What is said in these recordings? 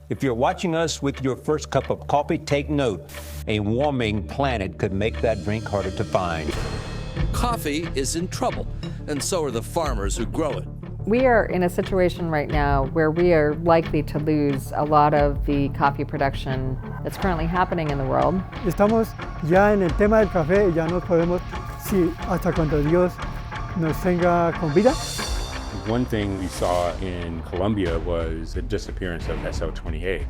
If you're watching us with your first cup of coffee, take note. A warming planet could make that drink harder to find. Coffee is in trouble, and so are the farmers who grow it. We are in a situation right now where we are likely to lose a lot of the coffee production that's currently happening in the world. Estamos ya en el tema del café, ya no podemos, si hasta cuando Dios nos tenga con vida. One thing we saw in Colombia was the disappearance of SO28.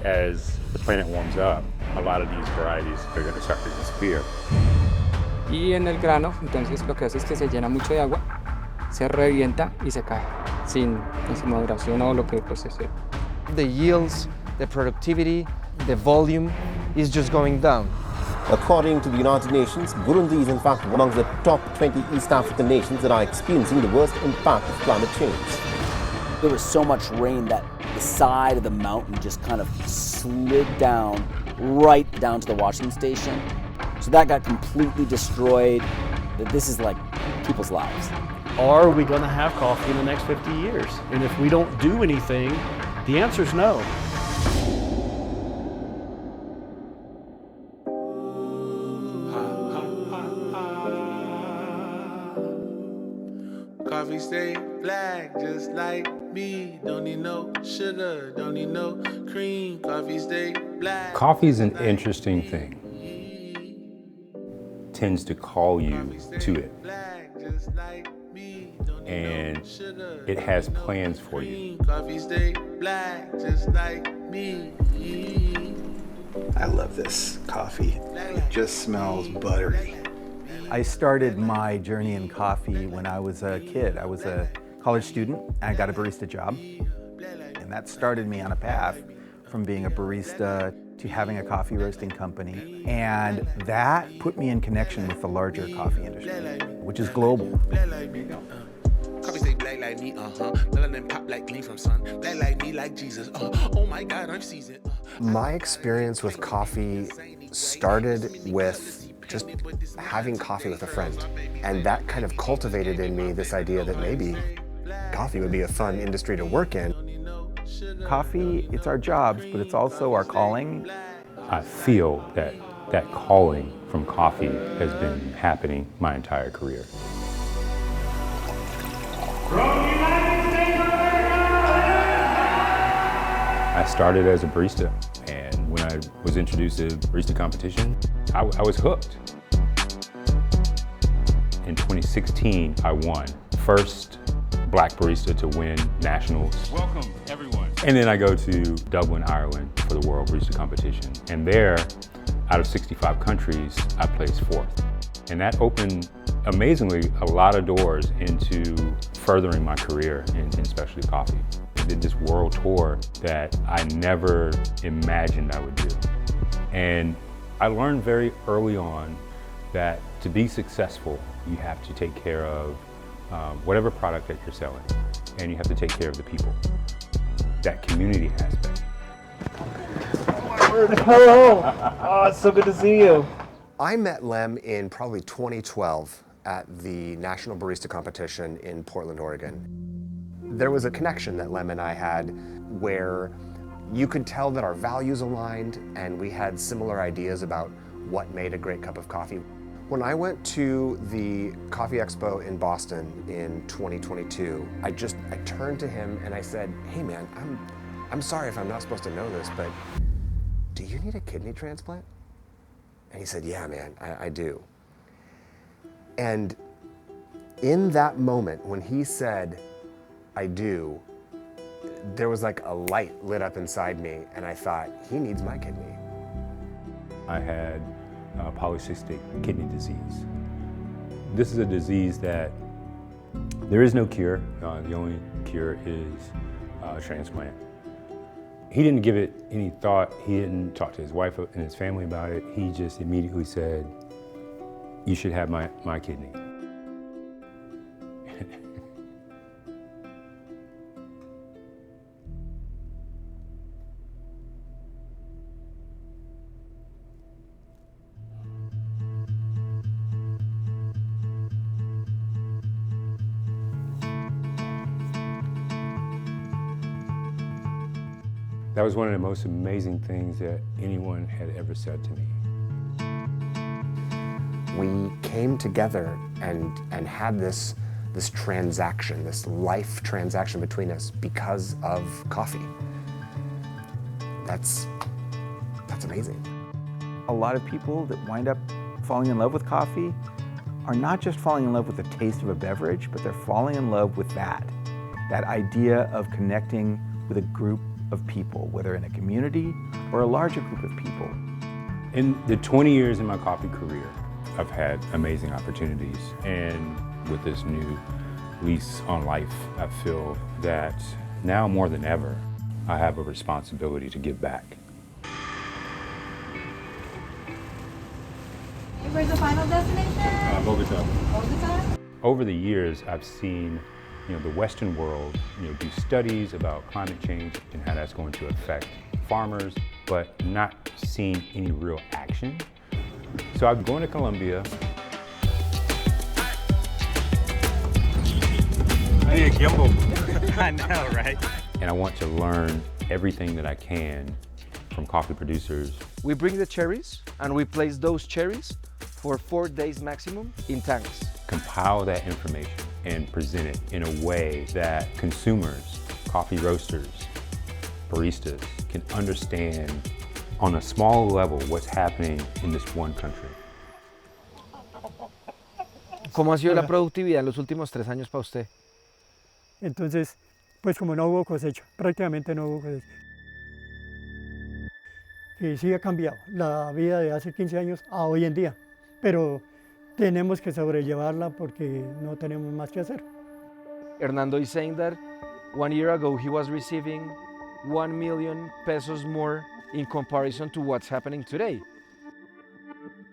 As the planet warms up, a lot of these varieties are going to start to disappear. Y en el grano, entonces lo que hace es que se llena mucho de agua, se revienta y se cae sin maduración o lo que procese. The yields, the productivity, the volume is just going down. According to the United Nations, Burundi is in fact among the top 20 East African nations that are experiencing the worst impact of climate change. There was so much rain that the side of the mountain just kind of slid down, right down to the washing station. So that got completely destroyed. This is like people's lives. Are we going to have coffee in the next 50 years? And if we don't do anything, the answer is no. Coffee stay black just like me. Don't need no sugar, don't need no cream. Coffee stay black. Coffee is an interesting thing. Tends to call you to it. And it has plans for you. Coffee stay black just like me. I love this coffee. It just smells buttery. I started my journey in coffee when I was a kid. I was a college student and I got a barista job. And that started me on a path from being a barista to having a coffee roasting company. And that put me in connection with the larger coffee industry, which is global. Coffee stay black like me, melanin pop like gleam from sun. Black like me, like Jesus, oh my God, I'm seasoned. My experience with coffee started with just having coffee with a friend. And that kind of cultivated in me this idea that maybe coffee would be a fun industry to work in. Coffee, it's our jobs, but it's also our calling. I feel that that calling from coffee has been happening my entire career. I started as a barista, and when I was introduced to barista competition, I was hooked. In 2016, I won. First Black barista to win nationals. Welcome, everyone. And then I go to Dublin, Ireland for the World Barista Competition. And there, out of 65 countries, I placed fourth. And that opened, amazingly, a lot of doors into furthering my career in specialty coffee. I did this world tour that I never imagined I would do. And I learned very early on that to be successful, you have to take care of whatever product that you're selling, and you have to take care of the people. That community aspect. Hello! Oh, it's so good to see you. I met Lem in probably 2012 at the National Barista Competition in Portland, Oregon. There was a connection that Lem and I had where you could tell that our values aligned and we had similar ideas about what made a great cup of coffee. When I went to the Coffee Expo in Boston in 2022, I turned to him and I said, hey man, I'm sorry if I'm not supposed to know this, but do you need a kidney transplant? And he said, yeah man, I do. And in that moment, when he said, I do, there was like a light lit up inside me and I thought, he needs my kidney. I had polycystic kidney disease. This is a disease that there is no cure. The only cure is transplant. He didn't give it any thought. He didn't talk to his wife and his family about it. He just immediately said, you should have my kidney. That was one of the most amazing things that anyone had ever said to me. We came together and had this transaction, this life transaction between us because of coffee. That's amazing. A lot of people that wind up falling in love with coffee are not just falling in love with the taste of a beverage, but they're falling in love with that idea of connecting with a group of people, whether in a community or a larger group of people. In the 20 years in my coffee career, I've had amazing opportunities, and with this new lease on life, I feel that now more than ever, I have a responsibility to give back. Where's the final destination? Bogota. Bogota? Over the years, I've seen the Western world do studies about climate change and how that's going to affect farmers, but not seen any real action. So I'm going to Colombia. I need a gimbal. I know, right? And I want to learn everything that I can from coffee producers. We bring the cherries and we place those cherries for 4 days maximum in tanks. Compile that information and present it in a way that consumers, coffee roasters, baristas can understand on a small level what's happening in this one country. ¿Cómo ha sido la productividad en los últimos 3 años para usted? Entonces, pues como no hubo cosecha, prácticamente no hubo cosecha. Y sí ha cambiado la vida de hace 15 años a hoy en día, pero tenemos que sobrellevarla porque no tenemos más que hacer. Hernando is saying that 1 year ago he was receiving 1 million pesos more in comparison to what's happening today.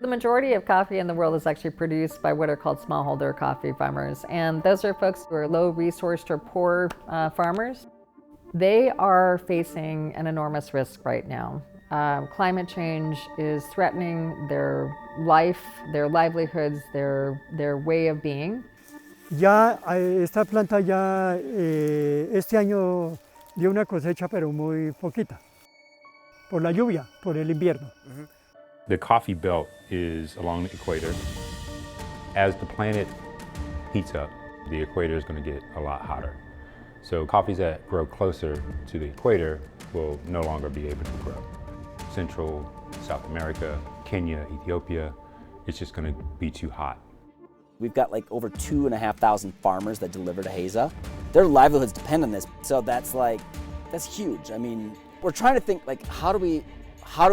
The majority of coffee in the world is actually produced by what are called smallholder coffee farmers, and those are folks who are low-resourced or poor farmers. They are facing an enormous risk right now. Climate change is threatening their life, their livelihoods, their way of being. Ya esta planta ya este año dio una cosecha, pero muy poquita, por la lluvia, por el invierno. The coffee belt is along the equator. As the planet heats up, the equator is going to get a lot hotter. So coffees that grow closer to the equator will no longer be able to grow. Central, South America, Kenya, Ethiopia, it's just going to be too hot. We've got like over 2,500 farmers that deliver to Haza. Their livelihoods depend on this, so that's huge. I mean, we're trying to think like, how do we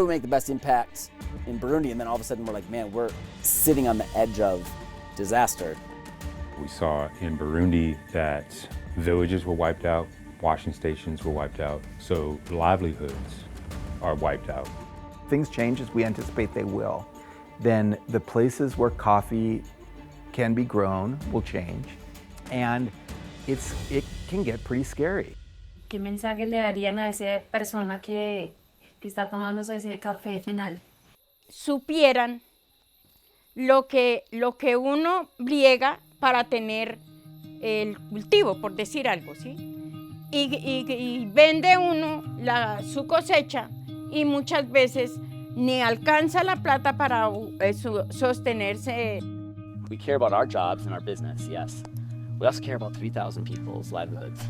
make the best impact in Burundi? And then all of a sudden we're like, man, we're sitting on the edge of disaster. We saw in Burundi that villages were wiped out, washing stations were wiped out, so livelihoods are wiped out. Things change as we anticipate they will. Then the places where coffee can be grown will change, and it can get pretty scary. ¿Qué mensaje le darían a esa persona que está tomando ese café final? Supieran lo que uno riega para tener el cultivo, por decir algo, ¿sí? Y vende uno su cosecha y muchas veces ni alcanza la plata para sostenerse. We care about our jobs and our business, yes. We also care about 3,000 people's livelihoods.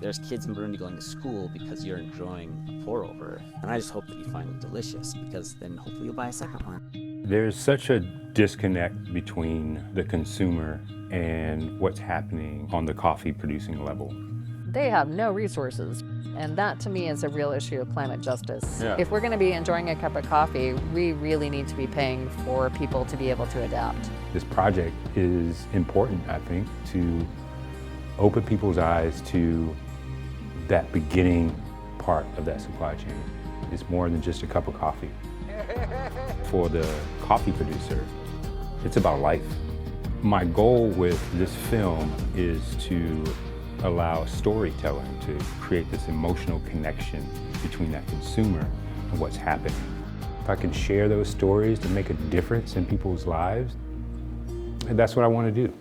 There's kids in Burundi going to school because you're enjoying a pour-over. And I just hope that you find it delicious, because then hopefully you'll buy a second one. There's such a disconnect between the consumer and what's happening on the coffee producing level. They have no resources, and that to me is a real issue of climate justice. Yeah. If we're going to be enjoying a cup of coffee, we really need to be paying for people to be able to adapt. This project is important, I think, to open people's eyes to that beginning part of that supply chain. It's more than just a cup of coffee. For the coffee producer, it's about life. My goal with this film is to allow storytelling to create this emotional connection between that consumer and what's happening. If I can share those stories to make a difference in people's lives, that's what I want to do.